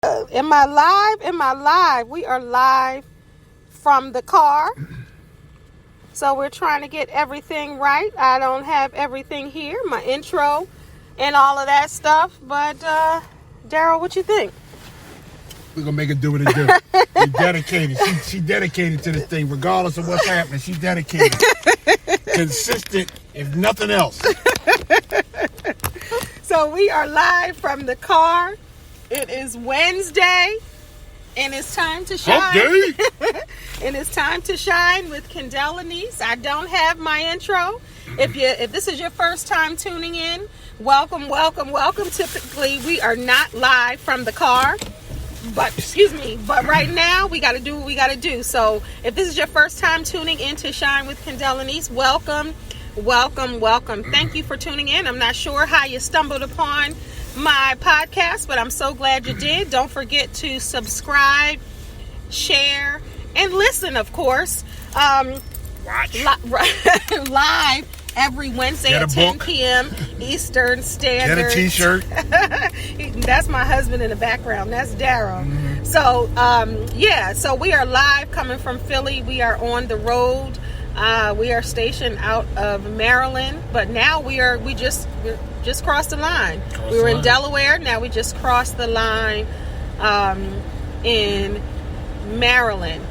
Am I live? Am I live? We are live from the car. So we're trying to get everything right. I don't have everything here, my intro and all of that stuff. But, Darryl, what you think? We're going to make her do what it do. She's dedicated. She dedicated to this thing, regardless of what's happening. She's dedicated. Consistent, if nothing else. So we are live from the car. It is Wednesday, and it's time to shine. Okay. And it's time to shine with Kendall Anise. I don't have my intro. If this is your first time tuning in, welcome. Typically, we are not live from the car. But right now we got to do what we got to do. So if this is your first time tuning in to Shine with Kendall Anise, welcome. Thank you for tuning in. I'm not sure how you stumbled upon my podcast, but I'm so glad you did. Don't forget to subscribe, share, and listen, of course. Watch. Live every Wednesday at 10 p.m. Eastern Standard. Get a t-shirt. That's my husband in the background. That's Darryl. Mm-hmm. So, so we are live coming from Philly. We are on the road. We are stationed out of Maryland, but now we just crossed the line. We were in Delaware. Now we just crossed the line in Maryland.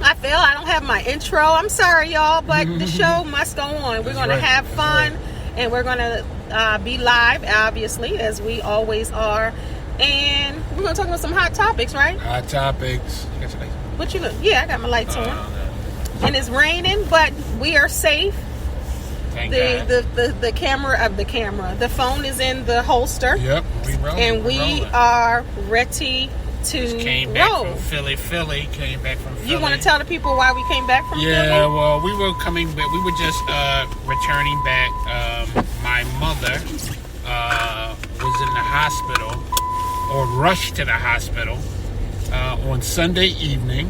I feel I don't have my intro. I'm sorry, y'all, but the show must go on. We're going to have fun, and we're going to be live, obviously, as we always are. And we're going to talk about some hot topics, right? Hot topics. What you look? Yeah, I got my lights on. And it's raining, but we are safe. Thank God. The camera. The phone is in the holster. Yep, we rolling. And we are ready to Just came roll. back from Philly. Came back from Philly. You want to tell the people why we came back from Philly? Yeah, well, we were coming back. We were just returning back. My mother was in the hospital, or rushed to the hospital on Sunday evening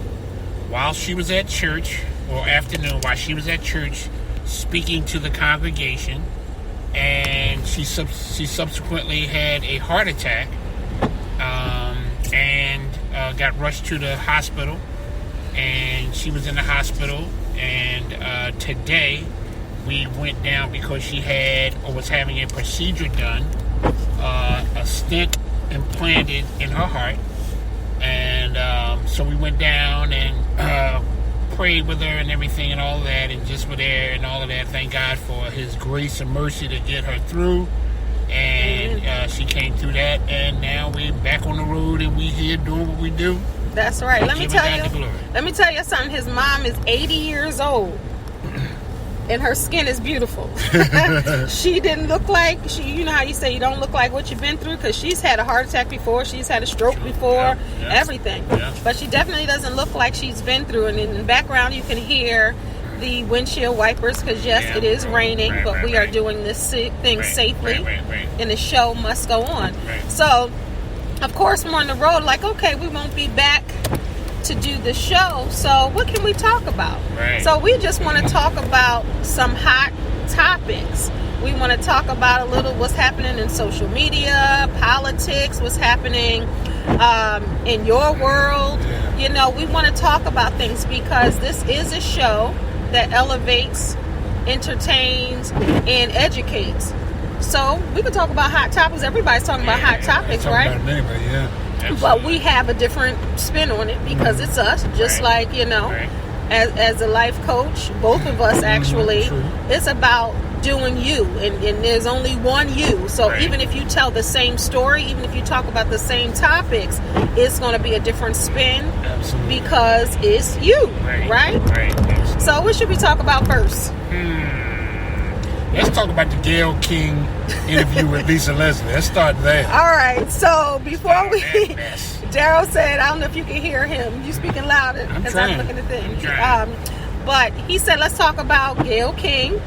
while she was at church, or afternoon while she was at church speaking to the congregation, and she subsequently had a heart attack and got rushed to the hospital, and she was in the hospital, and today we went down because she had or was having a procedure done, a stent implanted in her heart, and so we went down and prayed with her and everything and all that, and just were there and all of that. Thank God for his grace and mercy to get her through, and she came through that, and now we're back on the road, and we here doing what we do. That's right. Let me tell you something. His mom is 80 years old, and her skin is beautiful. She didn't look like, you know how you say you don't look like what you've been through, because she's had a heart attack before, she's had a stroke before, everything. Yeah. But she definitely doesn't look like she's been through. And in the background you can hear the windshield wipers, because it is raining, but we are doing this thing safely, and the show must go on. So, of course, we're on the road, like, okay, we won't be back to do the show, so what can we talk about? So we just want to talk about some hot topics. We want to talk about a little what's happening in social media, politics, what's happening in your world. You know, we want to talk about things because this is a show that elevates, entertains, and educates. So we can talk about hot topics. Everybody's talking about hot topics, right? Absolutely. But we have a different spin on it because it's us, just like, you know, as a life coach, both of us actually, it's about doing you, and there's only one you. So even if you tell the same story, even if you talk about the same topics, it's going to be a different spin because it's you, right? So what should we talk about first? Let's talk about the Gayle King interview with Lisa Leslie. Let's start there. All right. So before we, Darryl said, I don't know if you can hear him. You speaking louder because I'm looking at things. But he said, let's talk about Gayle King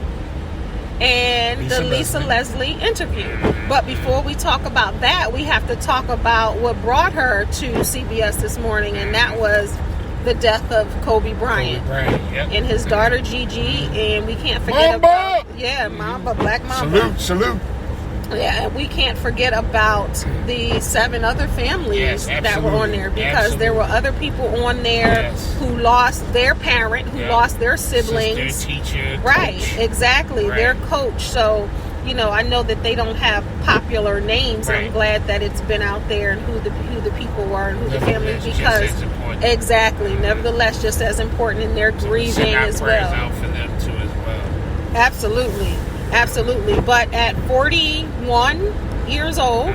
and the Lisa Leslie interview. But before we talk about that, we have to talk about what brought her to CBS this morning, and that was the death of Kobe Bryant, and his daughter Gigi, and we can't forget about Mamba, Black Mamba. Salute. Yeah, we can't forget about the 7 other families that were on there, because there were other people on there who lost their parent, who lost their siblings, sister, teacher, right? coach. Exactly, Right. their coach. So, you know, I know that they don't have popular names. Right. I'm glad that it's been out there and who the people were and who the family, Nevertheless, because just as important. exactly, nevertheless, just as important in their grieving Send our as prayers well. out for them too as well. Absolutely. Absolutely. But at 41 years old,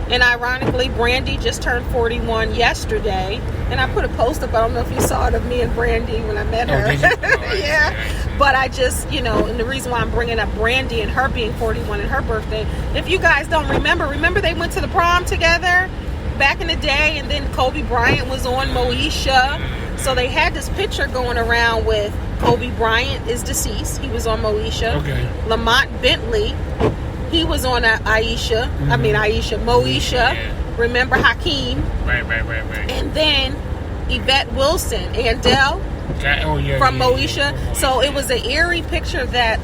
and ironically, Brandy just turned 41 yesterday. And I put a post up, I don't know if you saw it, of me and Brandy when I met her. Did you? Oh, Yeah. I see. But I just, you know, and the reason why I'm bringing up Brandy and her being 41 and her birthday, if you guys don't remember they went to the prom together back in the day, and then Kobe Bryant was on Moesha. So they had this picture going around with Kobe Bryant is deceased. He was on Moesha. Okay. Lamont Bentley, he was on Moesha. Yeah. Remember Hakeem? Right. And then Yvette Wilson, Andell from Moesha. So it was an eerie picture that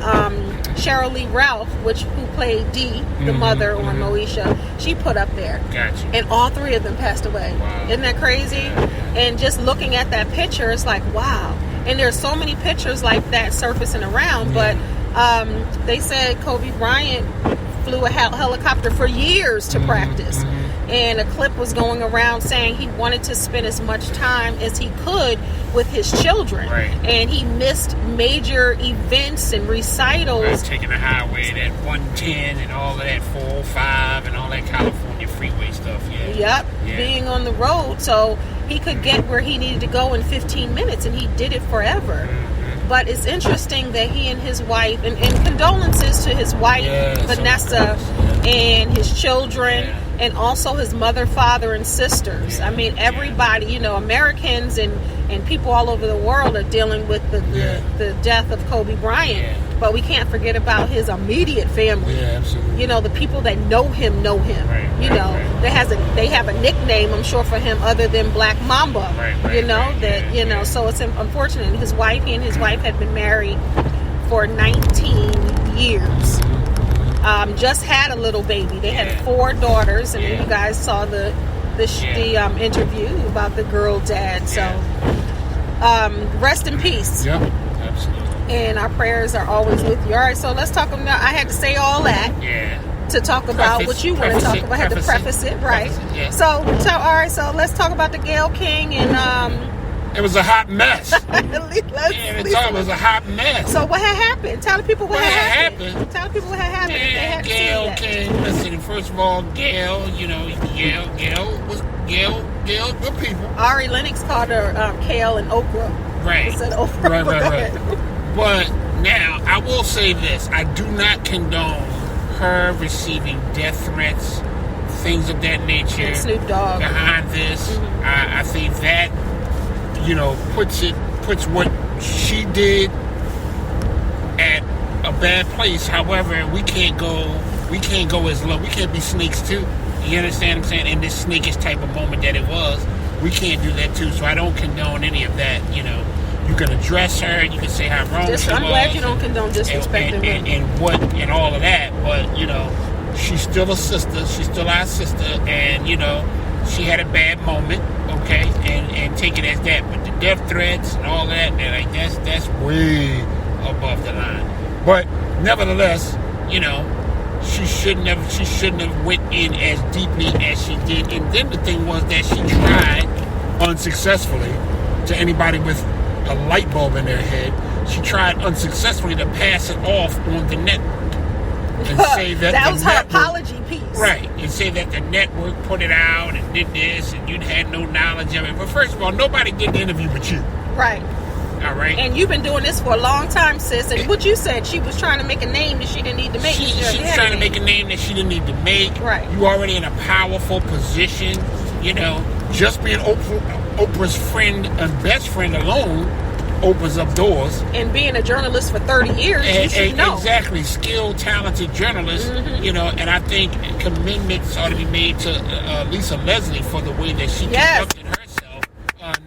Cheryl Lee Ralph, who played Dee, the mother on Moesha, she put up there. Gotcha. And all 3 of them passed away. Wow. Isn't that crazy? Yeah. And just looking at that picture, it's like, wow. And there's so many pictures like that surfacing around. But they said Kobe Bryant flew a helicopter for years to practice. And a clip was going around saying he wanted to spend as much time as he could with his children. Right. And he missed major events and recitals. Taking the highway, that 110 and all of that 405 and all that California freeway stuff. Yeah. Yep, being on the road so he could get where he needed to go in 15 minutes, and he did it forever. But it's interesting that he and his wife, and condolences to his wife, Vanessa, and his children, and also his mother, father, and sisters. I mean, everybody, you know, Americans and people all over the world are dealing with the death of Kobe Bryant. Yeah. But we can't forget about his immediate family. Yeah, absolutely. You know, the people that know him. Right, you know, they have a nickname, I'm sure, for him other than Black Mamba. So it's unfortunate. He and his wife had been married for 19 years. Just had a little baby. They had 4 daughters, and you guys saw the interview about the girl dad. So rest in peace. Yep, absolutely. And our prayers are always with you. All right, so let's talk about. I had to say all that to talk about what you want to talk about. I had to preface it, right? So all right, so let's talk about the Gayle King and. It was a hot mess. It was a hot mess. So what had happened? Tell the people what had happened. Tell the people what had happened. Yeah, Gayle King. Listen, first of all, Gayle, Gayle, good people. Ari Lennox called her Kale and Oprah. Right. He said Oprah. Right. But now, I will say this. I do not condone her receiving death threats, things of that nature. And Snoop Dogg. Behind this. I think that, puts what she did at a bad place. However, we can't go as low. We can't be snakes too. You understand what I'm saying? In this snakish type of moment that it was, we can't do that too. So I don't condone any of that. You can address her, you can say how wrong she was. I'm glad you don't condone disrespecting women. And all of that. But she's still a sister. She's still our sister, and she had a bad moment. Okay, and take it as that. But the death threats and all that, that's way above the line. But nevertheless, she shouldn't have went in as deeply as she did. And then the thing was that she tried unsuccessfully, to anybody with a light bulb in their head, she tried unsuccessfully to pass it off on the network. And say that was her apology piece. Right. And say that the network put it out and did this and you had no knowledge of it. But first of all, nobody did the interview but you. Right. All right. And you've been doing this for a long time, sis. And what you said, she was trying to make a name that she didn't need to make. She was trying to make a name that she didn't need to make. Right. You already in a powerful position. Just being Oprah's friend and best friend alone opens up doors. And being a journalist for 30 years, you should know. Exactly. Skilled, talented journalist, and I think commitments ought to be made to Lisa Leslie for the way that she conducted herself.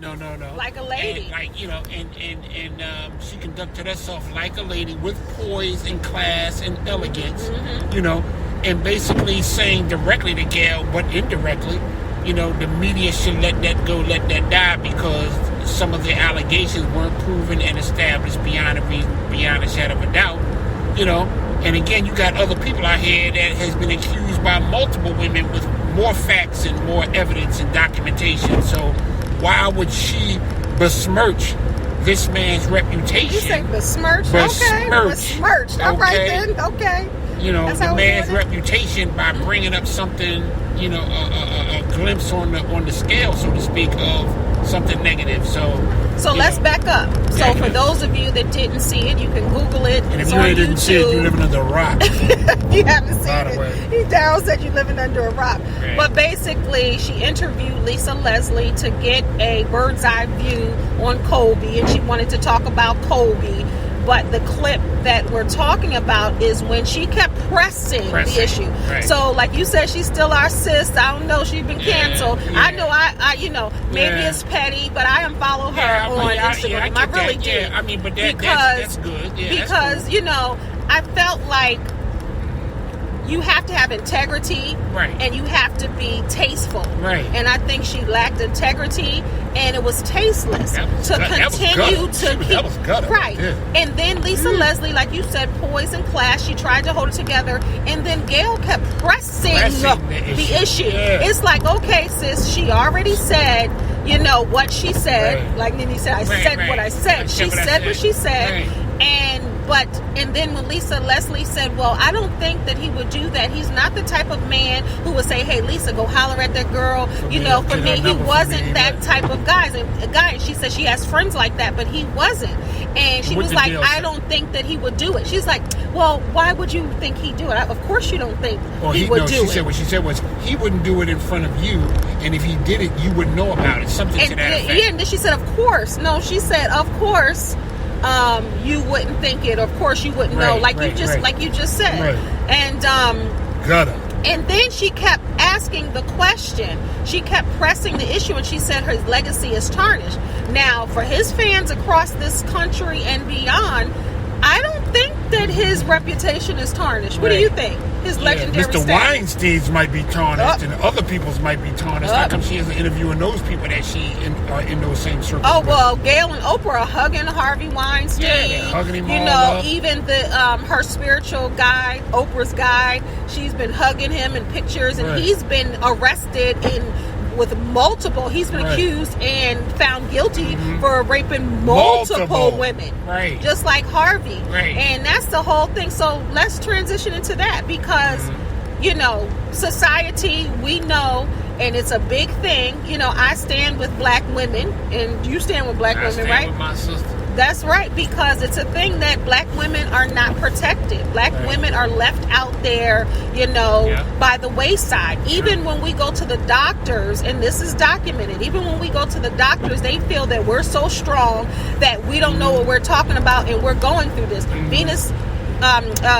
No. Like a lady. And she conducted herself like a lady with poise and class and elegance, and basically saying directly to Gail, but indirectly, the media should let that go, let that die, because some of the allegations weren't proven and established beyond a shadow of a doubt, And again, you got other people out here that has been accused by multiple women with more facts and more evidence and documentation. So why would she besmirch this man's reputation? You say besmirch? Okay. Besmirched. All right then. Okay. The man's reputation by bringing up something, a glimpse on the scale, so to speak, of something negative. So let's back up. So for those of you that didn't see it, you can Google it. And if you didn't see it, you're living under a rock. You haven't seen it. Darryl said you're living under a rock. Right. But basically, she interviewed Lisa Leslie to get a bird's eye view on Kobe, and she wanted to talk about Kobe. But the clip that we're talking about is when she kept pressing the issue. Right. So, like you said, she's still our sis. I don't know. She's been canceled. Yeah. I know. I maybe it's petty, but I unfollow her on Instagram. I really do. Yeah. I mean, but that's good. Yeah, because cool. I felt like you have to have integrity, right, and you have to be tasteful, right. And I think she lacked integrity, and it was tasteless to continue to keep. That was gutter. Right. Yeah. And then Lisa Leslie, like you said, poise and class. She tried to hold it together, and then Gail kept pressing the issue. Yeah. It's like, okay, sis, she already said, what she said. Right. Like Nini said, I said what I said. She said what she said, right. And then when Lisa Leslie said, well, I don't think that he would do that. He's not the type of man who would say, hey, Lisa, go holler at that girl. For me, he wasn't that type of guy. And she said she has friends like that, but he wasn't. And she was like, I don't think that he would do it. She's like, well, why would you think he'd do it? Of course you don't think he would do it. What she said was, he wouldn't do it in front of you, and if he did it, you wouldn't know about it. Something to that effect. Yeah, and then she said, of course. No, she said, of course. You wouldn't think it. Of course, you wouldn't know. Like you just said. Right. And gutter. And then she kept asking the question. She kept pressing the issue, and she said her legacy is tarnished. Now, for his fans across this country and beyond, I don't think that his reputation is tarnished. What do you think? His legendary Mr. status? Weinstein's might be tarnished, and other people's might be tarnished. How come she isn't interviewing those people that she are in those same circles? Oh, well, Gail and Oprah are hugging Harvey Weinstein. Yeah, they're hugging him all up. Even her spiritual guide, Oprah's guide, she's been hugging him in pictures, and he's been arrested with multiple. He's been accused and found guilty for raping multiple women. Right. Just like Harvey. Right. And that's the whole thing. So let's transition into that because, society, we know, and it's a big thing. I stand with black women, and you stand with black women, right? With my sister. That's right, because it's a thing that black women are not protected. Black women are left out there, by the wayside. Even when we go to the doctors, and this is documented, even when we go to the doctors, they feel that we're so strong that we don't know what we're talking about, and we're going through this. Venus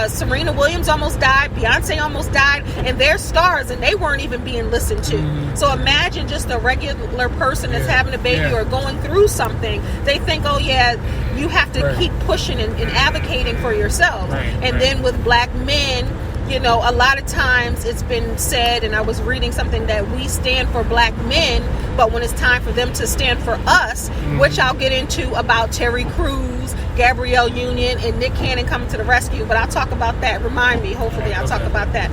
Serena Williams almost died, Beyonce almost died, and they're stars, and they weren't even being listened to. So imagine just a regular person that's having a baby or going through something. They think, oh yeah, you have to keep pushing and advocating for yourself. And then with black men, a lot of times it's been said, and I was reading something, that we stand for black men, but when it's time for them to stand for us, which I'll get into about Terry Crews, Gabrielle Union, and Nick Cannon coming to the rescue, but I'll talk about that. Remind me, hopefully I'll talk about that.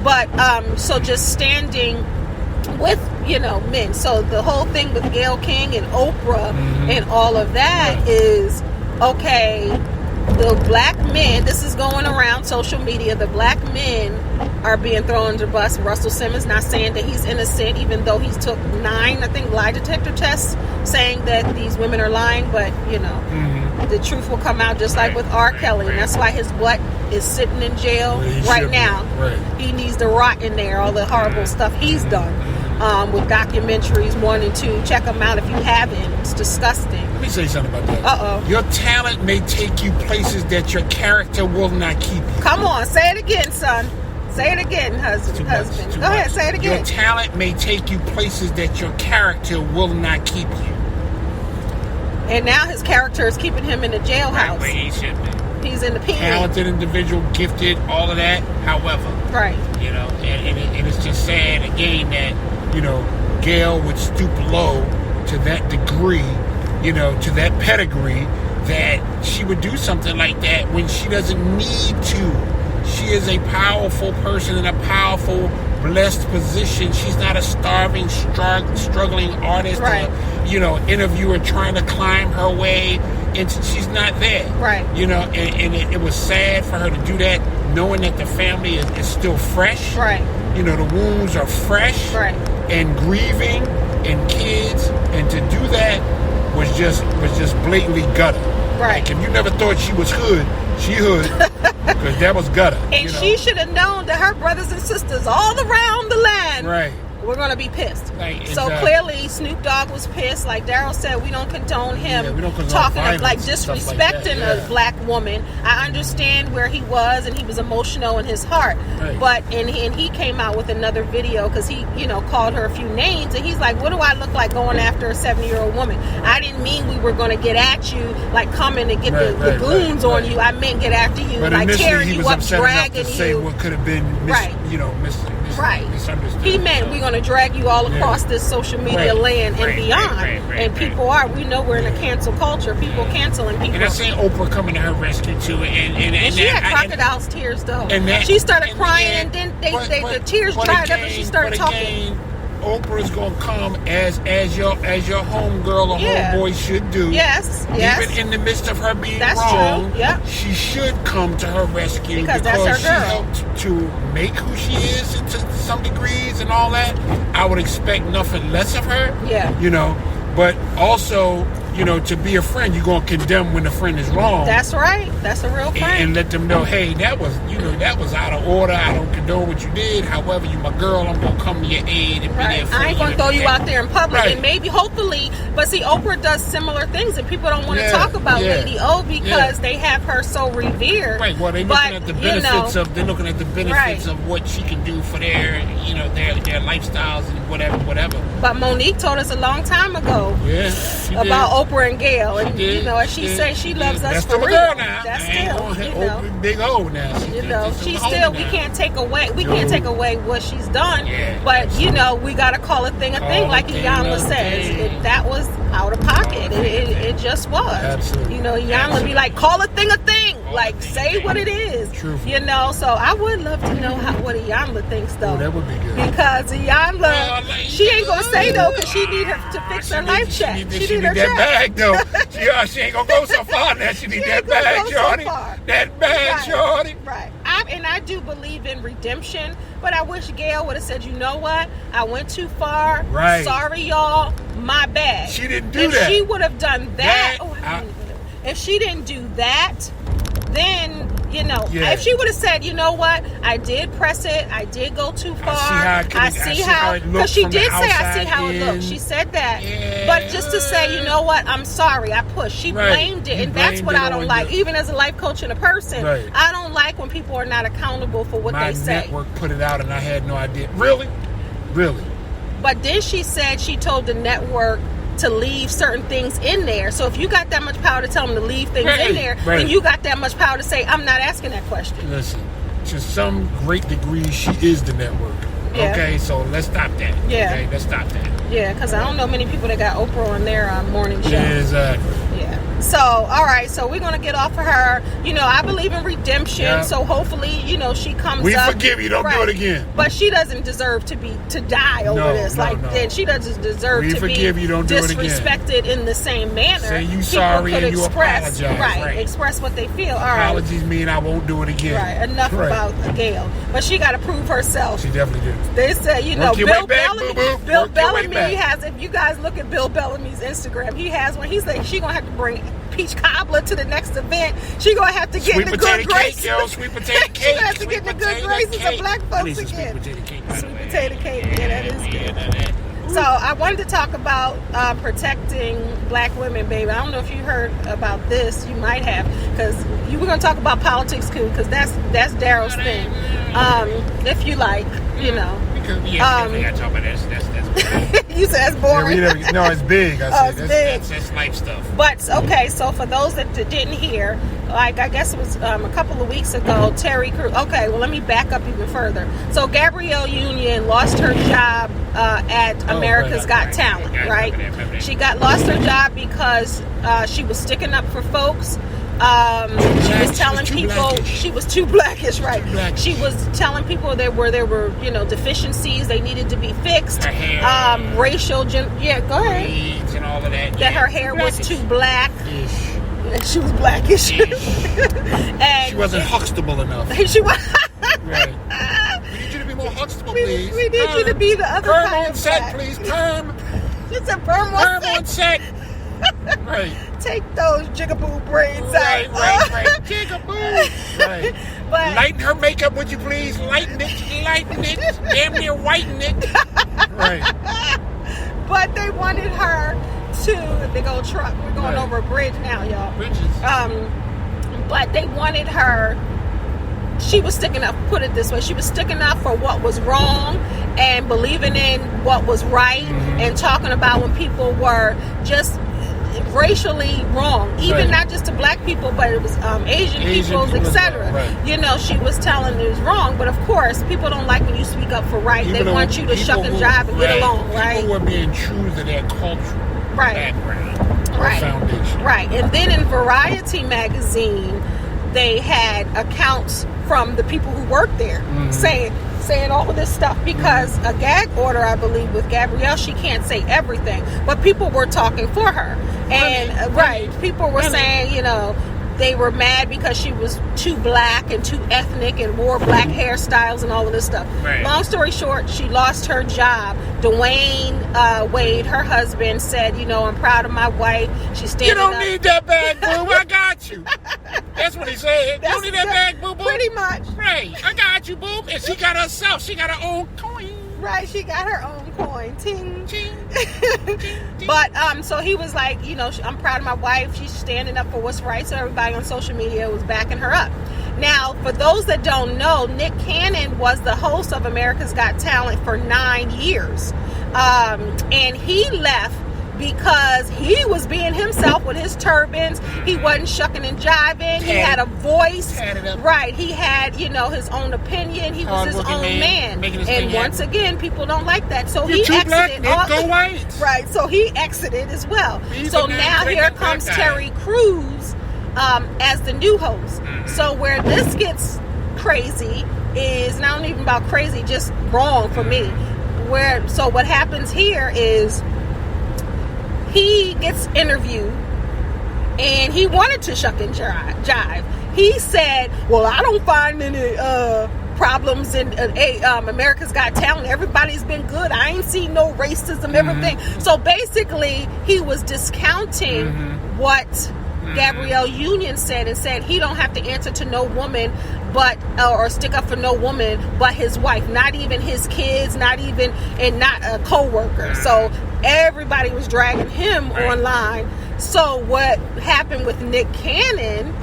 But so just standing with men. So the whole thing with Gayle King and Oprah and all of that is, okay, the black men, this is going around social media, the black men are being thrown under the bus. Russell Simmons, not saying that he's innocent, even though he's took 9, I think, lie detector tests saying that these women are lying, but the truth will come out, just like with R. Kelly, and that's why his butt is sitting in jail right now. He needs to rot in there, all the horrible stuff he's done. With documentaries 1 and 2. Check them out if you haven't. It's disgusting. Let me say something about that. Your talent may take you places that your character will not keep you. Come on, say it again, son. Say it again, husband. Go ahead, say it again. Your talent may take you places that your character will not keep you. And now his character is keeping him in the jailhouse. Where he should be. He's in the pen. Talented individual, gifted, all of that. However, right. You know, and it's just sad again that, you know, Gail would stoop low to that degree, you know, to that pedigree, that she would do something like that when she doesn't need to. She is a powerful person in a powerful, blessed position. She's not a starving, struggling artist, right. or, you know, interviewer trying to climb her way. And she's not there. Right. You know, and it was sad for her to do that, knowing that the family is still fresh. Right. You know, the wounds are fresh. Right. And grieving and kids, and to do that was just blatantly gutter. Right. Like, if you never thought she was hood, she hood, because that was gutter. And you know? she should have known that her brothers and sisters all around the land Right. were going to be pissed. Like, so clearly Snoop Dogg was pissed. Like Darryl said, we don't condone him talking of, like, disrespecting a black woman. I understand where he was, and he was emotional in his heart. Right. But and he came out with another video because he, you know, called her a few names, and he's like, what do I look like going after a 70-year-old woman? I didn't mean we were going to get at you, like coming and get the goons on you. I meant get after you, but like tearing he you was up, upset dragging enough to say what could have been misunderstood. He meant we're going to drag you all across this social media land and beyond. And people we know we're in a cancel culture. People canceling people. And I seen Oprah coming to her rescue too. And she had crocodile's tears though. She started crying, and then the tears dried up, and she started talking. Oprah's gonna come as your homegirl or homeboy should do. Yes. Even in the midst of her being wrong, true. Yeah. She should come to her rescue because that's her she girl. helped to make who she is to some degrees and all that. I would expect nothing less of her. Yeah. You know, but also, you know, to be a friend, you're gonna condemn when the friend is wrong. That's right. That's a real friend. And let them know, hey, that was out of order. I don't condone what you did. However, you my girl. I'm gonna come to your aid and be there for you. I ain't gonna throw you out there in public, right. And maybe, hopefully, but see, Oprah does similar things, and people don't want to talk about Lady O because they have her so revered. Right. Well, they're looking at the benefits of what she can do for their lifestyles and whatever. But Monique told us a long time ago. About Oprah and Gail, and she said she loves us for real. Now. That's still, Oprah, big O now. She's still. We can't take away what she's done. Yeah, but we gotta call a thing a thing, like Iyanla says. That was out of pocket. It just was. Absolutely. Iyanla be like, call a thing, like say what it is. True. So I would love to know what Iyanla thinks though. Oh, that would be good. Because Iyanla, she ain't gonna say though, because she need her to fix her life check. She need her that bag though. She ain't gonna go so far now. She need that bag, shorty. That bag, shorty. Right. I do believe in redemption, but I wish Gail would have said, you know what? I went too far. Right. Sorry, y'all. My bad. She didn't do that. If she would have done that, if she didn't do that, then if she would have said, you know what, I did press it, I did go too far. I see how because she did say, I see how it looks. She said that, but just to say, you know what, I'm sorry, I pushed. She blamed it, and that's what I don't like. Even as a life coach and a person, I don't like when people are not accountable for what they say. My network put it out, and I had no idea. Really. But then she said she told the network to leave certain things in there. So if you got that much power to tell them to leave things in there, then you got that much power to say, I'm not asking that question. Listen, to some great degree, she is the network. Yeah. Okay, so let's stop that. Yeah. Okay, let's stop that. Yeah, because I don't know many people that got Oprah on their morning show. Yeah, exactly. Yeah. So, all right, so we're going to get off of her. I believe in redemption, so hopefully, she comes we up. We forgive you, don't do it again. But she doesn't deserve to die over this. Then she doesn't deserve to be disrespected in the same manner. Say you sorry and you apologize. Right, express what they feel. All right. Apologies mean I won't do it again. Right, enough about Gail. But she got to prove herself. She definitely did. They said, Bill Bellamy has, if you guys look at Bill Bellamy's Instagram, he has one. He's like, she going to have to bring peach cobbler to the next event. She going to have to get in the good graces. Sweet potato cake. She going to have to get in the good graces of black folks again. Sweet potato cake. Sweet potato cake. Yeah, that is good. So I wanted to talk about protecting black women, baby. I don't know if you heard about this. You might have, because you were going to talk about politics too, because that's Darryl's thing. If you like, because we definitely got to talk about that. That's You said it's boring. No, it's big. It's big. That's life stuff. But okay, so for those that didn't hear, like I guess it was a couple of weeks ago, Terry Crews. Okay, well let me back up even further. So Gabrielle Union lost her job at America's Got Talent, right? She lost her job because she was sticking up for folks. She was telling people she was too blackish, right? She was telling people there were deficiencies they needed to be fixed. Her hair, racial, go ahead. Weeds and all of that. That her hair was too black. She was blackish. And she wasn't Huxtable enough. She was. Right. We need you to be more Huxtable, please. We need you to be the other kind on of set, black. Please. Perm. It's a perm on set. Right. Take those jigaboo braids out. Right. Jigaboo. Right. But lighten her makeup, would you please? Lighten it. Damn near whiten it. Right. But they wanted her to. They go truck. We're going over a bridge now, y'all. Bridges. But they wanted her. She was sticking up. Put it this way: she was sticking up for what was wrong and believing in what was right, and talking about when people were just racially wrong, even not just to black people, but it was Asian peoples, etc. Right. She was telling it was wrong, but of course, people don't like when you speak up for right. They want you to shuck and jive and get along, right? People were being true to their cultural background, foundation, right. And then in Variety magazine, they had accounts from the people who worked there saying all of this stuff because a gag order, I believe, with Gabrielle, she can't say everything, but people were talking for her, and people were saying, they were mad because she was too black and too ethnic and wore black hairstyles and all of this stuff. Right. Long story short, she lost her job. Dwayne Wade, her husband, said, I'm proud of my wife. She's standing You don't up. need that bag, boo. I got you. That's what he said. You don't need that bag, boo, boo. Pretty much. Right. I got you, boo. And she got herself. She got her own coin. Right. She got her own coin. Ting. Ching. But so he was like, I'm proud of my wife. She's standing up for what's right. So everybody on social media was backing her up. Now, for those that don't know, Nick Cannon was the host of America's Got Talent for 9 years. And he left because he was being himself with his turbans. He wasn't shucking and jiving. He had a voice. Right. He had, his own opinion. He was his own man. And once again, people don't like that. So he exited. Go white. Right. So he exited as well. So now here comes Terry Crews as the new host. So where this gets crazy is not even about crazy, just wrong for me. So what happens here is he gets interviewed and he wanted to shuck and jive. He said, well, I don't find any problems in America's Got Talent. Everybody's been good. I ain't seen no racism, everything. So basically, he was discounting what Gabrielle Union said and said he don't have to answer to no woman or stick up for no woman but his wife, not even his kids, not a co-worker. So everybody was dragging him online. So what happened with Nick Cannon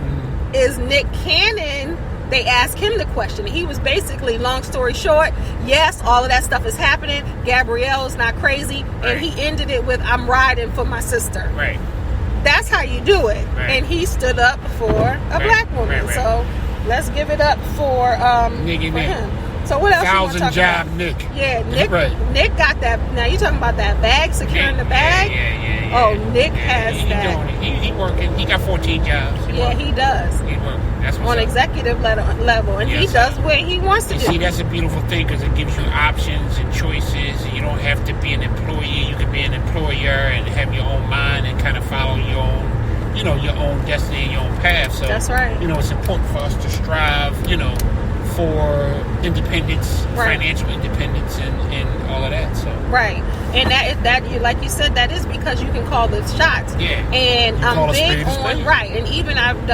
is they asked him the question. He was basically, long story short, yes, all of that stuff is happening. Gabrielle's not crazy. And he ended it with, I'm riding for my sister. Right. That's how you do it. And he stood up for a black woman. So let's give it up for him. So what else you want to talk about? Nick. Yeah, Nick got that. Now you talking about that bag, securing the bag? Yeah. Oh, Nick has that. He working. He got 14 jobs. He does. He working. That's what's on up. Executive level, and he does what he wants to do. See, that's a beautiful thing because it gives you options and choices. And you don't have to be an employee. You can be an employer and have your own mind and kind of follow your own, your own destiny and your own path. So that's right. It's important for us to strive, for independence, financial independence, and all of that. So and that like you said, that is because you can call the shots. And I'm big on and even I've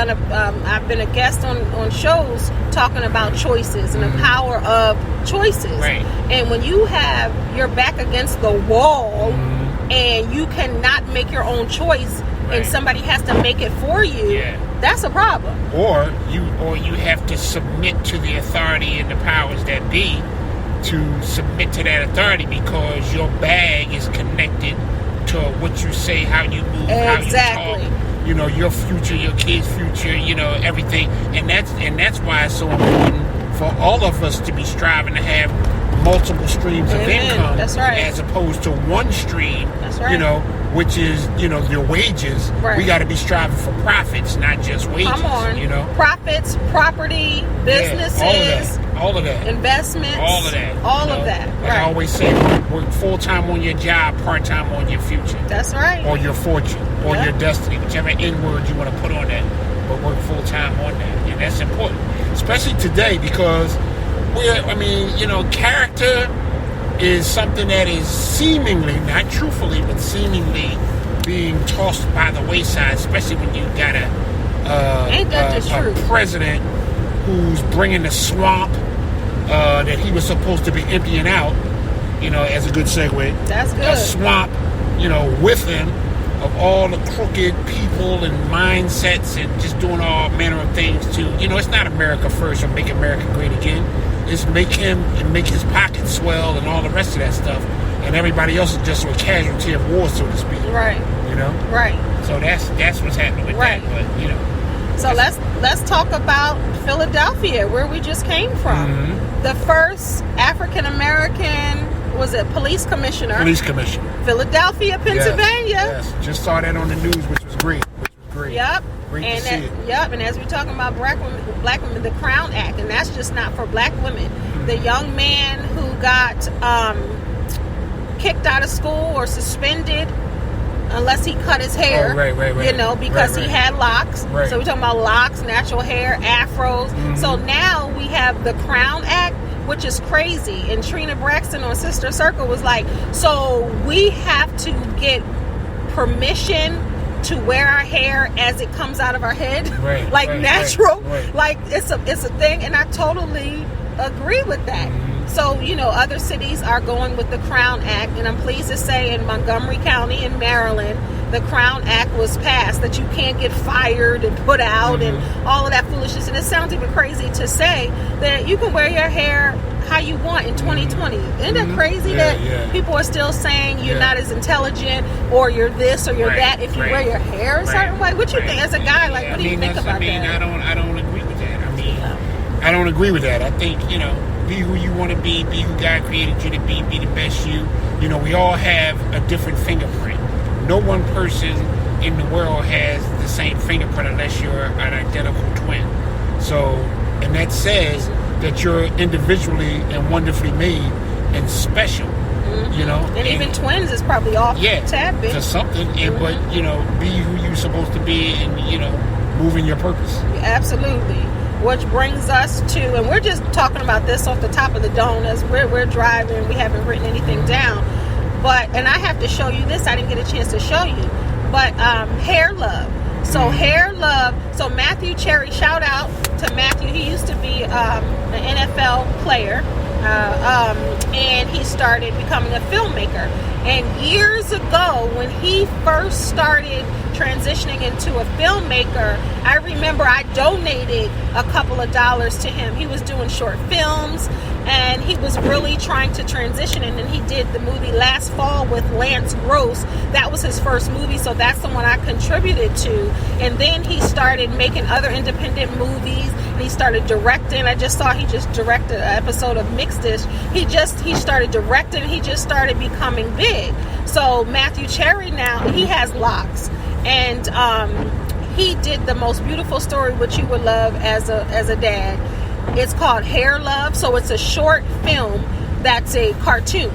been a guest on shows talking about choices and the power of choices. And when you have your back against the wall and you cannot make your own choice and somebody has to make it for you, that's a problem. Or you have to submit to the authority and the powers that be to submit to that authority because your bag is connected to what you say, how you move, how you talk. You know, your future, your kids' future. You know, everything, and that's why it's so important for all of us to be striving to have multiple streams of income. That's right. As opposed to one stream. That's right. You know, which is, you know, your wages. Right. We got to be striving for profits, not just wages. Come on. You know, profits, property, businesses, all of that, investments, all of that, Like I always say, work full time on your job, part time on your future. That's right. Or your fortune, or your destiny, whichever N word you want to put on that. But work full time on that, and that's important, especially today because character is something that is seemingly, not truthfully, but seemingly being tossed by the wayside, especially when you got a president who's bringing the swamp that he was supposed to be emptying out, you know, as a good segue. That's good. A swamp, you know, with him of all the crooked people and mindsets and just doing all manner of things to, you know, it's not America first or make America great again. It's make him and make his pockets swell and all the rest of that stuff. And everybody else is just a casualty of war, so to speak. Right. You know? Right. So that's what's happening with that. But, you know. So let's talk about Philadelphia, where we just came from. Mm-hmm. The first African American, was it police commissioner? Police commissioner. Philadelphia, Pennsylvania. Yes. Just saw that on the news, which was great. Yep. Great and to see it. Yep. And as we're talking about black women, the Crown Act, and that's just not for black women. Mm-hmm. The young man who got kicked out of school or suspended unless he cut his hair, right. you know, because he had locks. Right. So we're talking about locks, natural hair, afros. Mm-hmm. So now we have the Crown Act, which is crazy. And Trina Braxton on Sister Circle was like, so we have to get permission to wear our hair as it comes out of our head, natural. Right. Like it's a thing, and I totally agree with that. Mm-hmm. So, you know, other cities are going with the Crown Act, and I'm pleased to say in Montgomery County in Maryland, the Crown Act was passed that you can't get fired and put out and all of that foolishness. And it sounds even crazy to say that you can wear your hair how you want in 2020. Isn't that crazy that people are still saying you're not as intelligent or you're this or you're that if you wear your hair a certain way? What you think as a guy? Like, what do you think about that? I don't agree with that. I don't agree with that. I think, you know, be who you want to be who God created you to be the best you. You know, we all have a different fingerprint. No one person in the world has the same fingerprint unless you're an identical twin. So, and that says that you're individually and wonderfully made and special, you know. And even twins is probably off a tad bit. To something, but, you know, be who you're supposed to be and, you know, move in your purpose. Absolutely. Which brings us to, and we're just talking about this off the top of the dome as we're driving. We haven't written anything down. But, and I have to show you this. I didn't get a chance to show you. But Hair Love. So Hair Love. So Matthew Cherry, shout out to Matthew. He used to be an NFL player. And he started becoming a filmmaker. And years ago, when he first started transitioning into a filmmaker, I remember I donated a couple of dollars to him. He was doing short films, and he was really trying to transition. And then he did the movie Last Fall with Lance Gross. That was his first movie, so that's the one I contributed to. And then he started making other independent movies, and he started directing. I just saw he just directed an episode of Mixed Dish. He started directing. He just started becoming big. So Matthew Cherry now, he has locks. And he did the most beautiful story, which you would love as a dad. It's called Hair Love. So it's a short film that's a cartoon.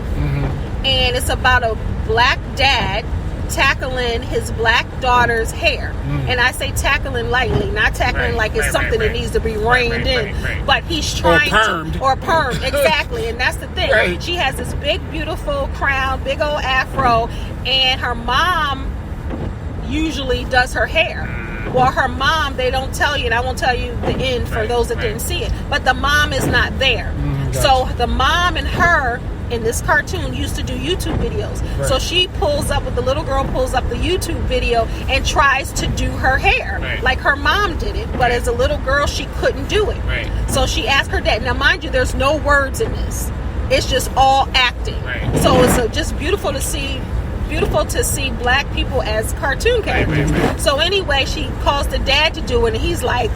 And it's about a black dad tackling his black daughter's hair. And I say tackling lightly, not tackling like it's something that needs to be reined in. But he's trying or permed, exactly. And that's the thing. She has this big, beautiful crown, big old afro, and her mom usually does her hair. Well, her mom, they don't tell you, and I won't tell you the end for those that didn't see it, but the mom is not there. So the mom and her in this cartoon used to do YouTube videos. So she the little girl pulls up the YouTube video and tries to do her hair like her mom did it, but as a little girl she couldn't do it. So she asked her dad. Now mind you, there's no words in this. It's just all acting. Right. So it's just beautiful to see black people as cartoon characters. Right. So anyway, she calls the dad to do it, and he's like,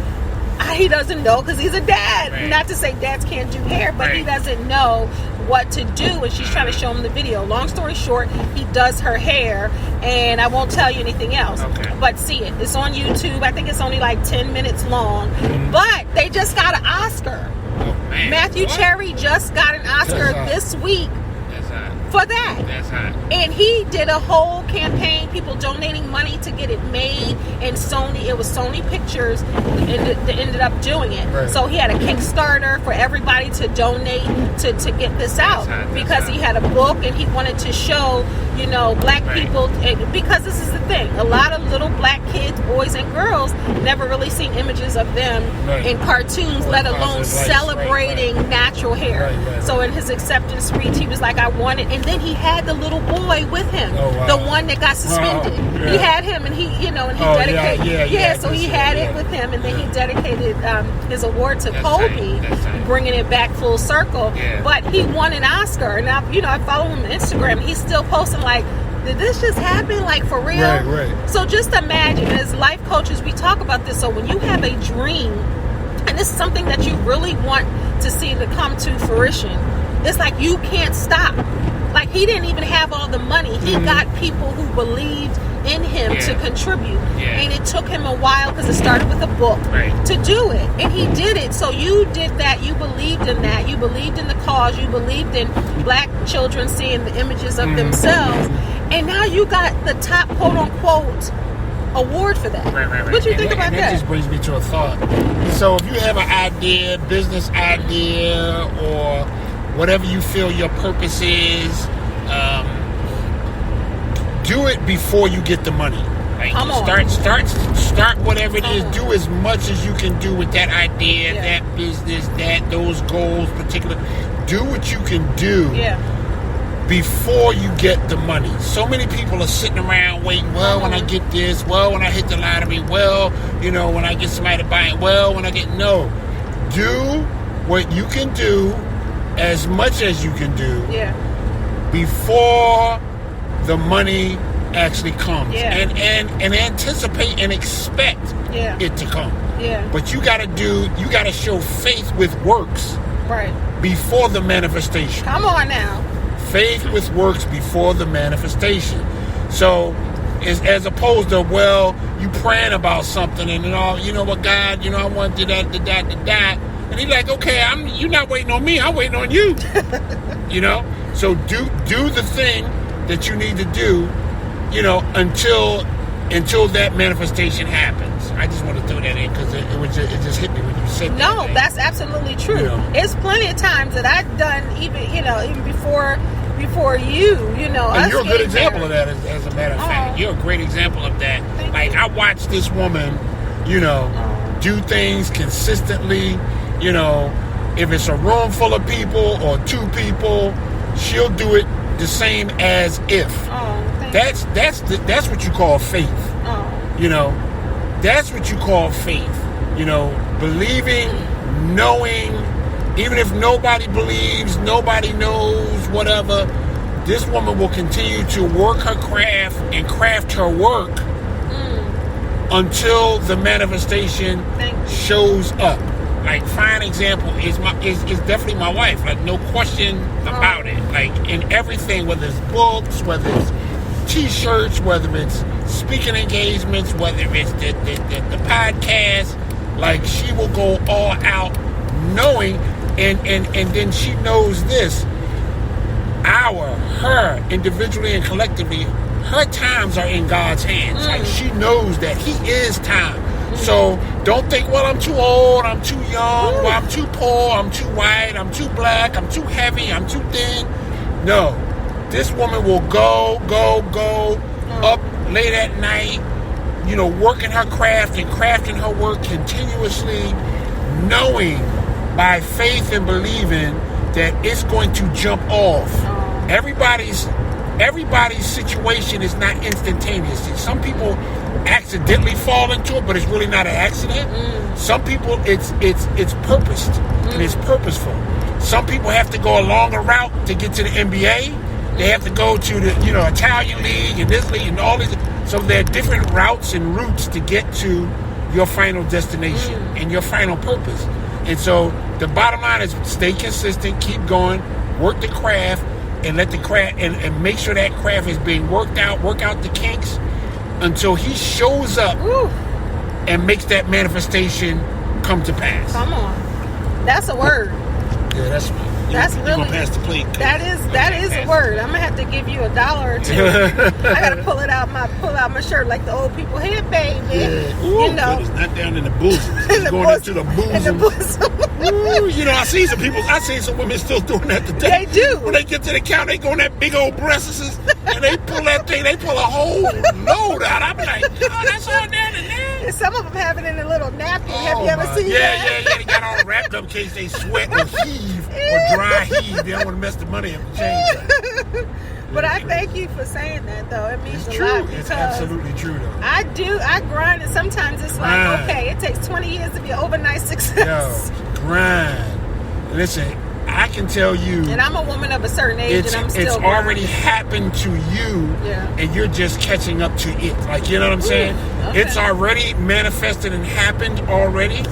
he doesn't know because he's a dad. Right. Not to say dads can't do hair, but he doesn't know what to do, and she's trying to show him the video. Long story short, he does her hair, and I won't tell you anything else. Okay. But see it. It's on YouTube. I think it's only like 10 minutes long. But they just got an Oscar. Oh, man. Matthew Cherry just got an Oscar this week That's hot. for that. That's hot. And he did a whole campaign, people donating money to get it made, and it was Sony Pictures that ended up doing it. Right. So he had a Kickstarter for everybody to donate to get this out, because he had a book and he wanted to show, black people, because this is the thing, a lot of little black kids, boys and girls, never really seen images of them in cartoons, let alone celebrating natural hair. Right. So in his acceptance speech, he was like, I want it, and then he had the little boy with him, the one that got suspended. He had him, and he dedicated. So he had it with him, and then he dedicated his award to Kobe, bringing it back full circle. But he won an Oscar, and I follow him on Instagram. He's still posting like, did this just happen? Like, for real? Right. So just imagine, as life coaches, we talk about this. So when you have a dream, and this is something that you really want to see to come to fruition, it's like you can't stop. Like, he didn't even have all the money. He got people who believed in him to contribute. And it took him a while, because it started with a book, to do it. And he did it. So you did that. You believed in that. You believed in the cause. You believed in black children seeing the images of themselves. And now you got the top, quote-unquote, award for that. Right. What do you think about that? That Just brings me to a thought. So if you have an idea, business idea, or whatever you feel your purpose is, do it before you get the money. Like, Come on. Start whatever it is. Do as much as you can do with that idea, that business, those goals, particular. Do what you can do before you get the money. So many people are sitting around waiting, when I get this, when I hit the lottery, when I get somebody to buy it, no. Do what you can do, as much as you can do, before the money actually comes, and anticipate and expect it to come. But you gotta show faith with works before the manifestation. Come on now. Faith with works before the manifestation. So as opposed to, you praying about something and what, God, I want to do that. And he's like, okay, you're not waiting on me, I'm waiting on you. So do the thing that you need to do, until that manifestation happens. I just want to throw that in because it just hit me when you said that. No, that's absolutely true. It's plenty of times that I've done even before you. And you're a good example of that, as a matter of fact. You're a great example of that. Like, I watched this woman, do things consistently. If it's a room full of people or two people, she'll do it the same as if. That's what you call faith. That's what you call faith. Believing, knowing, even if nobody believes, nobody knows, whatever, this woman will continue to work her craft and craft her work until the manifestation shows up. Like, fine example is definitely my wife. Like, no question about it. Like, in everything, whether it's books, whether it's T-shirts, whether it's speaking engagements, whether it's the podcast, like, she will go all out, knowing, and then she knows this. Her, individually and collectively, her times are in God's hands. Like, she knows that He is time. So don't think, I'm too old, I'm too young, I'm too poor, I'm too white, I'm too black, I'm too heavy, I'm too thin. No. This woman will go up late at night, working her craft and crafting her work continuously, knowing by faith and believing that it's going to jump off. Everybody's situation is not instantaneous. Some people accidentally fall into it, but it's really not an accident. Some people, it's purposed and it's purposeful. Some people have to go a longer route to get to the NBA. They have to go to the, Italian league and this league and all these. So there are different routes and routes to get to your final destination and your final purpose. And so the bottom line is stay consistent, keep going, work the craft, and let the craft and make sure that craft is being worked out, work out the kinks until he shows up and makes that manifestation come to pass. Come on. That's a word. Yeah, that's really, gonna pass the plate. That is a word. I'm gonna have to give you $1 or $2. I gotta pull out my shirt like the old people. Here, baby. Yeah. Ooh, but it's not down in the bosom. It's going into the bosom. In the bosom. Ooh, I seen some women still doing that today. They do. When they get to the counter, they go on that big old breasts and they pull that thing. They pull a whole load out. I'm like, that's all down in there. And some of them have it in a little napkin. Have you ever seen that? Yeah. They got all wrapped up in case they sweat or heave or dry heave. They don't want to mess the money up and change. But I thank you for saying that, though. It means it's a true. lot. It's absolutely true, though. I grind, and sometimes it's like, okay, it takes 20 years to be an overnight success. Yo, grind. Listen, I can tell you. And I'm a woman of a certain age, and I'm still it's grinding. already happened to you, and you're just catching up to it. Like, you know what I'm saying? Okay. It's already manifested and happened already.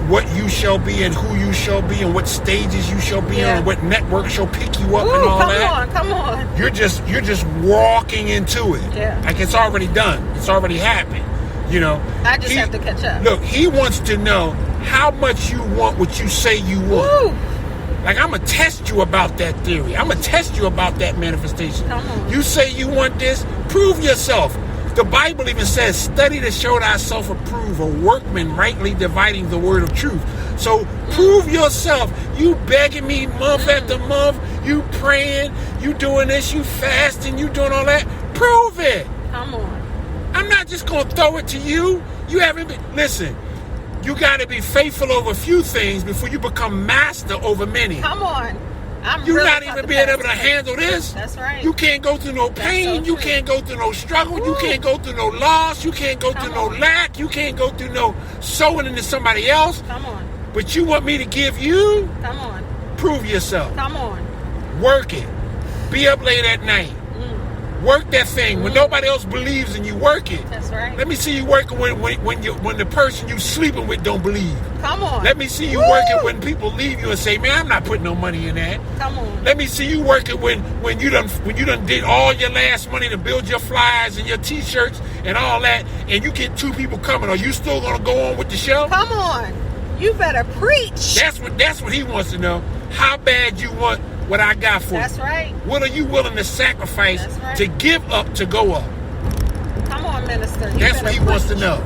What you shall be and who you shall be and what stages you shall be on, and what network shall pick you up and all that. Come on. You're just walking into it. Yeah. Like it's already done. It's already happened. I just have to catch up. Look, he wants to know how much you want what you say you want. Like, I'm going to test you about that theory. I'm going to test you about that manifestation. Come on. You say you want this, prove yourself. The Bible even says, study to show thyself approved, a workman rightly dividing the word of truth. So prove yourself. You begging me month after month, you praying, you doing this, you fasting, you doing all that. Prove it. Come on. I'm not just going to throw it to you. You haven't been, listen, you got to be faithful over a few things before you become master over many. Come on. You're really not even being able to handle this. That's right. You can't go through no pain. You can't go through no struggle. You can't go through no loss. You can't go through no lack. You can't go through no sowing into somebody else. Come on. But you want me to give you? Come on. Prove yourself. Come on. Work it. Be up late at night. Work that thing. When nobody else believes in you, work it. That's right. Let me see you working when the person you sleeping with don't believe. Come on. Let me see you working when people leave you and say, man, I'm not putting no money in that. Come on. Let me see you working when you done did all your last money to build your flyers and your t-shirts and all that, and you get 2 people coming. Are you still gonna go on with the show? Come on. You better preach. That's what he wants to know. How bad you want what I got for you. That's right. What are you willing to sacrifice to give up to go up? Come on, minister. That's what he wants to know.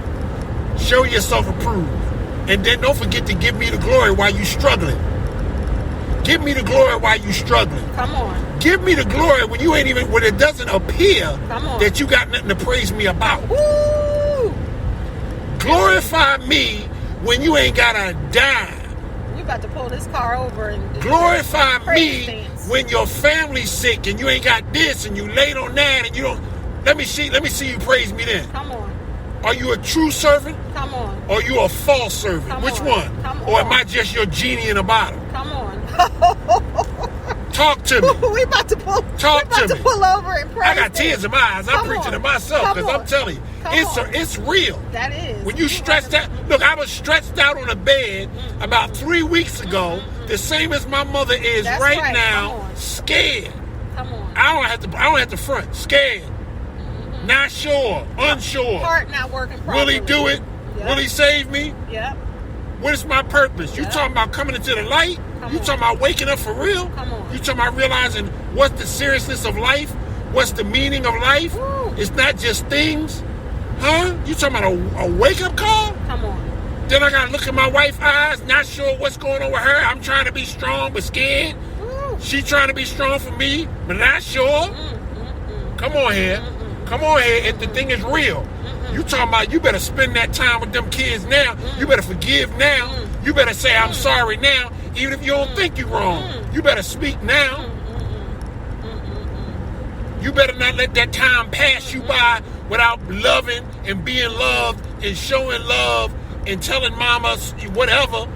Show yourself approved. And then don't forget to give me the glory while you're struggling. Give me the glory while you're struggling. Come on. Give me the glory when it doesn't appear that you got nothing to praise me about. Woo! Glorify me when you ain't got a dime. About to pull this car over and glorify me when your family's sick and you ain't got this and you late on that and you don't. Let me see you praise me then. Come on. Are you a true servant? Come on. Or are you a false servant? Come Which on. one? Come or on. am I just your genie in a bottle? Come on. Talk to me. We about to pull. Talk to me. Pull over and praise. I got tears in my eyes. I'm preaching to myself because I'm telling you, it's real. That is. When you stretched out, look, I was stretched out on a bed about 3 weeks ago, the same as my mother is right now, scared. Come on. I don't have to front. Scared. Not sure. Unsure. Heart not working properly. Will he do it? Yep. Will he save me? Yep. What is my purpose? You talking about coming into the light? You talking about waking up for real? Come on. You talking about realizing what's the seriousness of life? What's the meaning of life? Woo. It's not just things. Huh? You talking about a wake-up call? Come on. Then I gotta look in my wife's eyes, not sure what's going on with her. I'm trying to be strong but scared. Woo. She trying to be strong for me, but not sure. Come on here. Come on here. And the thing is real. You talking about you better spend that time with them kids now. You better forgive now. You better say I'm sorry now, even if you don't think you're wrong. You better speak now. You better not let that time pass you by without loving and being loved and showing love and telling mama whatever.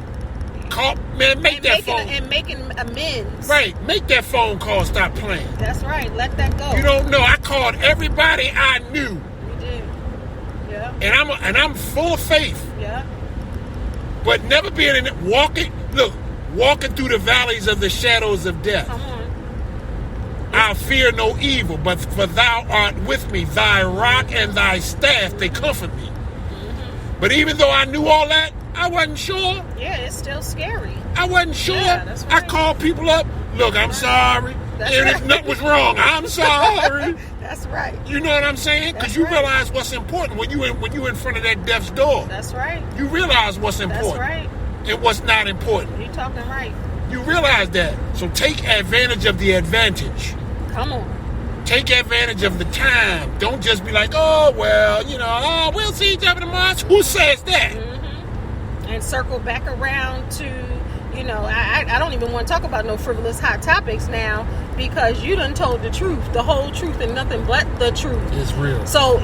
Call, man, make that phone. And making amends. Right. Make that phone call stop playing. That's right. Let that go. You don't know. I called everybody I knew. You did. Yeah. And I'm full of faith. Yeah. But never being in it, walking through the valleys of the shadows of death. Come on. I fear no evil, but for thou art with me. Thy rock and thy staff, they comfort me. Mm-hmm. But even though I knew all that, I wasn't sure. Yeah, it's still scary. I wasn't sure. Yeah, that's right. I called people up. Look, I'm sorry. That's and right. if nothing was wrong, I'm sorry. That's right. You know what I'm saying? Because you realize what's important when you in front of that death's door. That's right. You realize what's important. That's right. And what's not important. You're talking right. You realize that. So take advantage of the advantage. Come on. Take advantage of the time. Don't just be like, oh, well, we'll see each other tomorrow. Who says that? Mm-hmm. And circle back around to, I don't even want to talk about no frivolous hot topics now because you done told the truth, the whole truth and nothing but the truth. It's real. So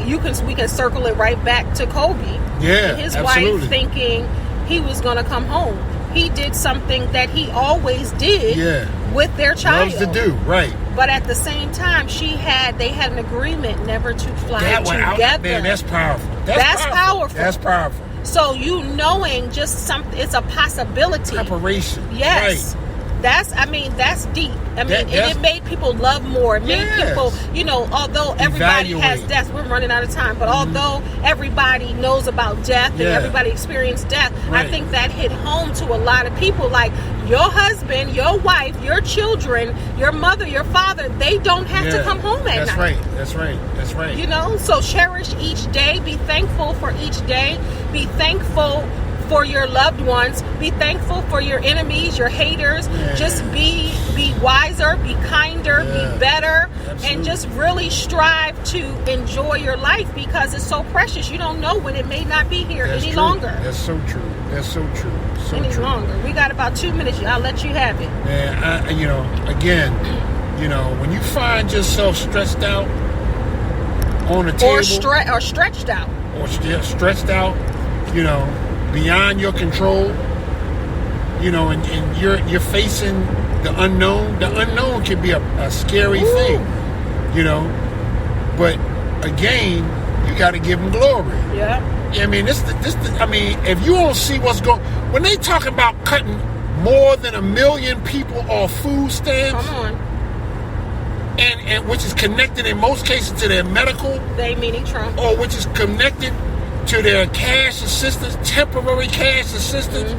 we can circle it right back to Kobe. Yeah, and his absolutely. wife thinking he was going to come home. He did something that he always did with their child. Loves to do, right. But at the same time, they had an agreement never to fly together. Man, that's powerful. That's powerful. That's powerful. So knowing just something, it's a possibility. Preparation. Yes. Right. That's deep. It made people love more. It made people, although everybody has death, we're running out of time, but although everybody knows about death and everybody experienced death, I think that hit home to a lot of people. Like your husband, your wife, your children, your mother, your father, they don't have to come home at night. That's right. So cherish each day. Be thankful for each day. Be thankful for your loved ones. Be thankful for your enemies, your haters. Just be wiser, be kinder, be better. Absolutely. And just really strive to enjoy your life because it's so precious. You don't know when it may not be here any longer. That's so true. Any longer. We got about 2 minutes. I'll let you have it. Man, when you find yourself stressed out on the table or stretched out, stretched out, beyond your control, and you're facing the unknown. The unknown can be a scary thing, but again, you got to give him glory. Yeah. If you don't see what's going, when they talking about cutting more than 1 million people off food stamps, come on, and which is connected in most cases to their medical, they meaning Trump, or which is connected to their cash assistance, temporary cash assistance,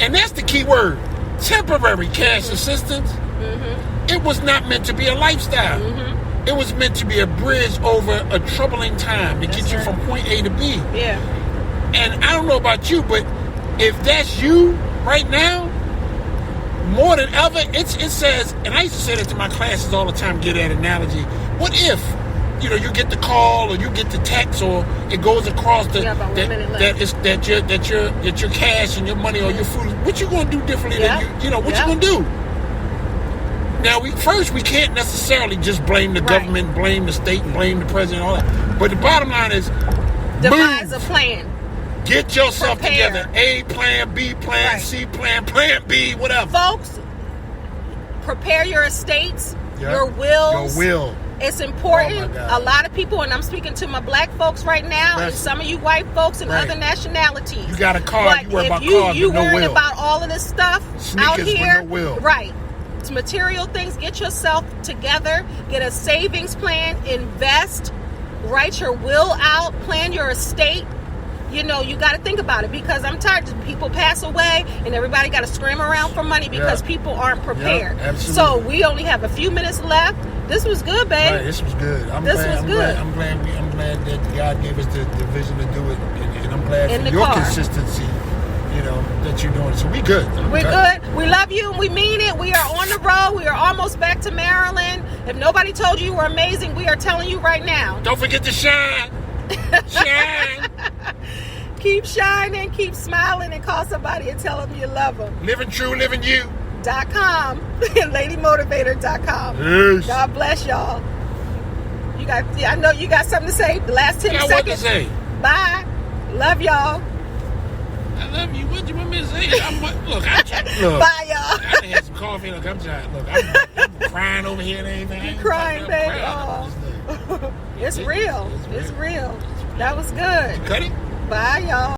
and that's the key word, temporary cash assistance. It was not meant to be a lifestyle. It was meant to be a bridge over a troubling time to get you from point A to B. Yeah. And I don't know about you, but if that's you right now, more than ever, it says, and I used to say that to my classes all the time, get that analogy. What if, you get the call or you get the text or it goes across that your cash and your money or your food, what you gonna do differently than what you gonna do? Now, we can't necessarily just blame the government, blame the state, and blame the president, all that. But the bottom line is, devise a plan. Get yourself together. A plan, B plan, C plan, plan B, whatever. Folks, prepare your estates, your wills. Your will. It's important. A lot of people, and I'm speaking to my black folks right now, and some of you white folks and other nationalities. You got a car, you worry about cars you with no will. worried about all of this stuff out here, with no will. right? It's material things. Get yourself together. Get a savings plan. Invest. Write your will out. Plan your estate. You got to think about it because I'm tired of people pass away and everybody got to scram around for money because people aren't prepared. So we only have a few minutes left. This was good, babe. Right, this was good. I'm glad that God gave us the vision to do it, and I'm glad for your consistency. That you're doing. So we good. We're good. We love you and we mean it. We are on the road. We are almost back to Maryland. If nobody told you were amazing, we are telling you right now. Don't forget to shine. Shine. Keep shining, keep smiling, and call somebody and tell them you love them. Living true, living you. .com LadyMotivator.com. Yes. God bless y'all. I know you got something to say. The last 10 seconds. What to say. Bye. Love y'all. love you. What you want me to say? Look, Bye, y'all. I done had some coffee. Look, I'm crying over here and everything. You crying, baby? Oh. It's real. It's real. That was good. Cut it. Bye, y'all.